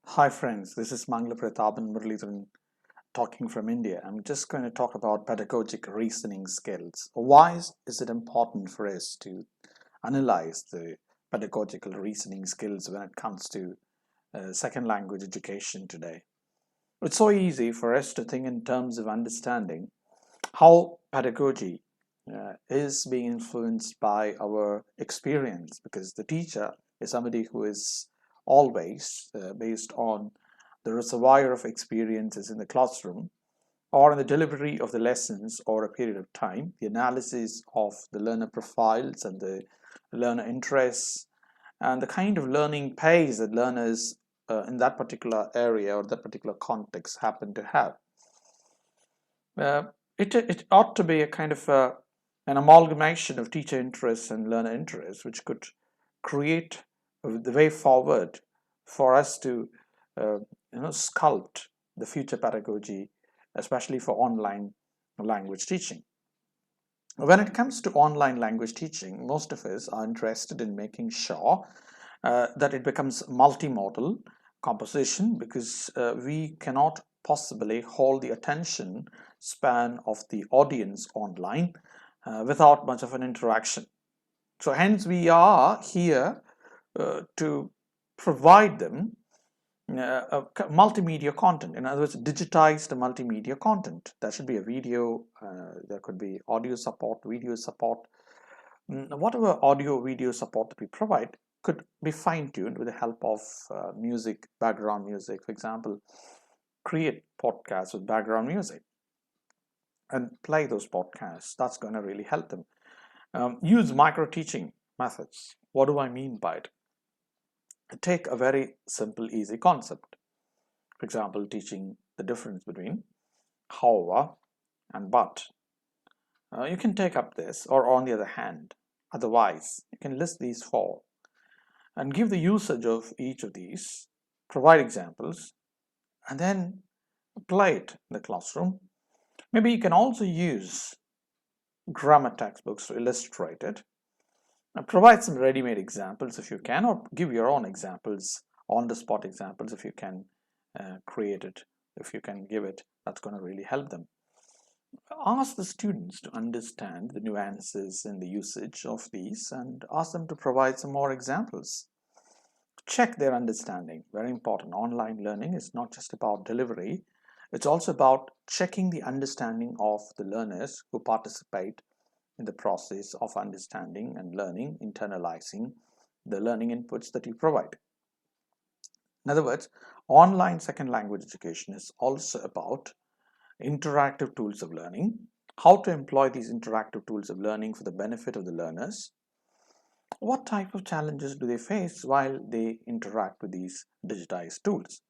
Hi friends, this is Mangla Pratapan Muralidharan talking from India. I'm just going to talk about pedagogic reasoning skills. Why is it important for us to analyze the pedagogical reasoning skills when it comes to second language education today? It's so easy for us to think in terms of understanding how pedagogy is being influenced by our experience, because the teacher is somebody who is always based on the reservoir of experiences in the classroom or in the delivery of the lessons or a period of time, the analysis of the learner profiles and the learner interests and the kind of learning pace that learners in that particular area or that particular context happen to have. Uh, it ought to be a kind of an amalgamation of teacher interests and learner interests, which could create the way forward for us to sculpt the future pedagogy, especially for online language teaching. When it comes to online language teaching, most of us are interested in making sure that it becomes multimodal composition, because we cannot possibly hold the attention span of the audience online without much of an interaction. So hence we are here to provide them multimedia content. In other words, digitized multimedia content. There should be a video, there could be audio support, video support. Whatever audio video support that we provide could be fine-tuned with the help of music, background music. For example, create podcasts with background music and play those podcasts. That's going to really help them. Use micro teaching methods. What do I mean by it? Take a very simple, easy concept. For example, teaching the difference between however and but. You can take up this, or on the other hand, otherwise, you can list these four and give the usage of each of these, provide examples, and then apply it in the classroom. Maybe you can also use grammar textbooks to illustrate it. And provide some ready-made examples if you can, or give your own examples, on-the-spot examples if you can create it, if you can give it. That's going to really help them. Ask the students to understand the nuances in the usage of these and ask them to provide some more examples. Check their understanding. Very important. Online learning is not just about delivery, it's also about checking the understanding of the learners who participate in the process of understanding and learning, internalizing the learning inputs that you provide. In other words, online second language education is also about interactive tools of learning, how to employ these interactive tools of learning for the benefit of the learners. What type of challenges do they face while they interact with these digitized tools?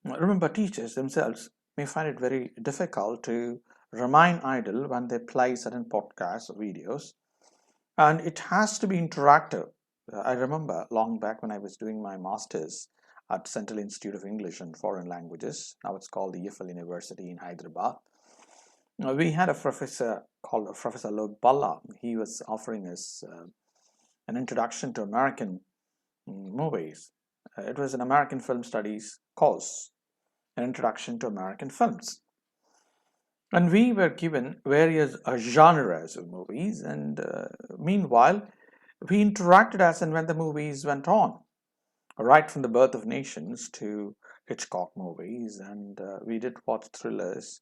Remember, teachers themselves may find it very difficult to remain idle when they play certain podcasts or videos, and it has to be interactive. I remember long back when I was doing my master's at Central Institute of English and Foreign Languages, now it's called the EFL University in Hyderabad. We had a professor called Professor Lok Balla. He was offering us an introduction to American movies. It was an American film studies course, an introduction to American films. And we were given various genres of movies, and meanwhile, we interacted as and when the movies went on, right from The Birth of Nations to Hitchcock movies, and we did watch thrillers,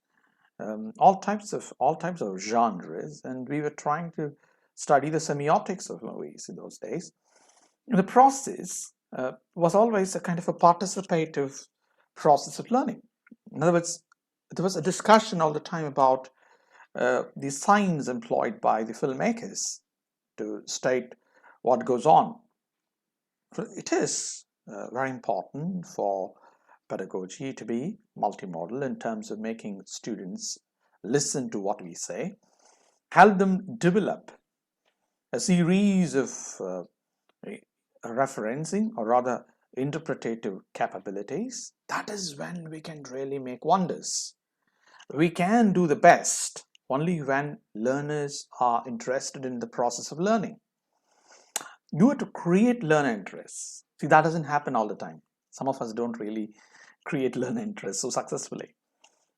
all types of genres, and we were trying to study the semiotics of movies in those days. The process was always a kind of a participative process of learning. In other words, there was a discussion all the time about the signs employed by the filmmakers to state what goes on. So it is very important for pedagogy to be multimodal in terms of making students listen to what we say, help them develop a series of referencing, or rather interpretative capabilities. That is when we can really make wonders. We can do the best only when learners are interested in the process of learning. You have to create learner interests. See, that doesn't happen all the time. Some of us don't really create learner interest so successfully.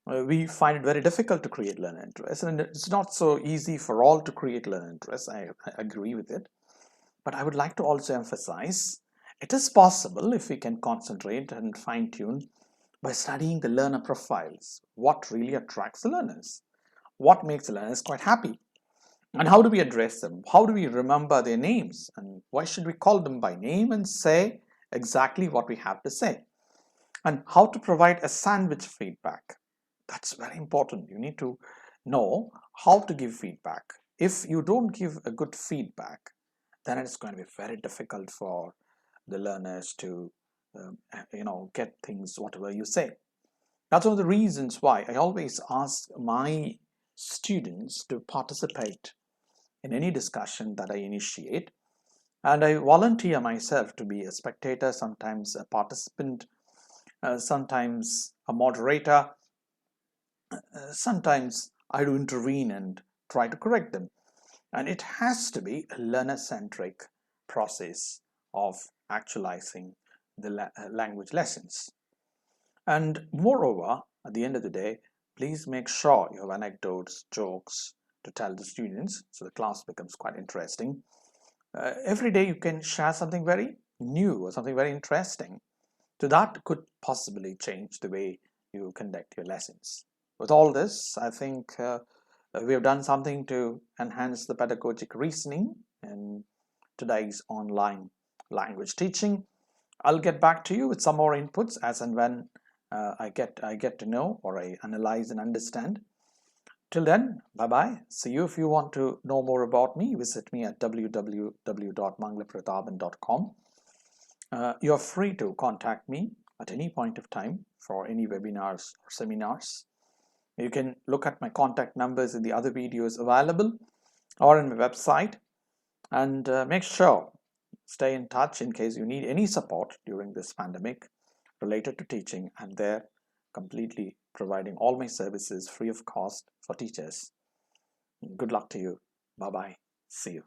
We find it very difficult to create learner interest, and it's not so easy for all to create learner interest. I agree with it. But I would like to also emphasize it is possible if we can concentrate and fine-tune by studying the learner profiles. What really attracts the learners? What makes the learners quite happy? And how do we address them? How do we remember their names? And why should we call them by name and say exactly what we have to say? And how to provide a sandwich feedback. That's very important. You need to know how to give feedback. If you don't give a good feedback, then it's going to be very difficult for the learners to get things whatever you say. That's one of the reasons why I always ask my students to participate in any discussion that I initiate, and I volunteer myself to be a spectator, sometimes a participant, sometimes a moderator, sometimes I do intervene and try to correct them. And it has to be a learner-centric process of actualizing the language lessons. And moreover, at the end of the day, please make sure you have anecdotes, jokes to tell the students so the class becomes quite interesting. Every day you can share something very new or something very interesting. So that could possibly change the way you conduct your lessons. With all this, I think we have done something to enhance the pedagogic reasoning in today's online language teaching. I'll get back to you with some more inputs as and when I get to know or I analyze and understand. Till then, bye-bye. See you. If you want to know more about me, visit me at www.manglapratapan.com. You're free to contact me at any point of time for any webinars or seminars. You can look at my contact numbers in the other videos available or in my website, and make sure stay in touch in case you need any support during this pandemic related to teaching. I'm there completely providing all my services free of cost for teachers. Good luck to you. Bye-bye. See you.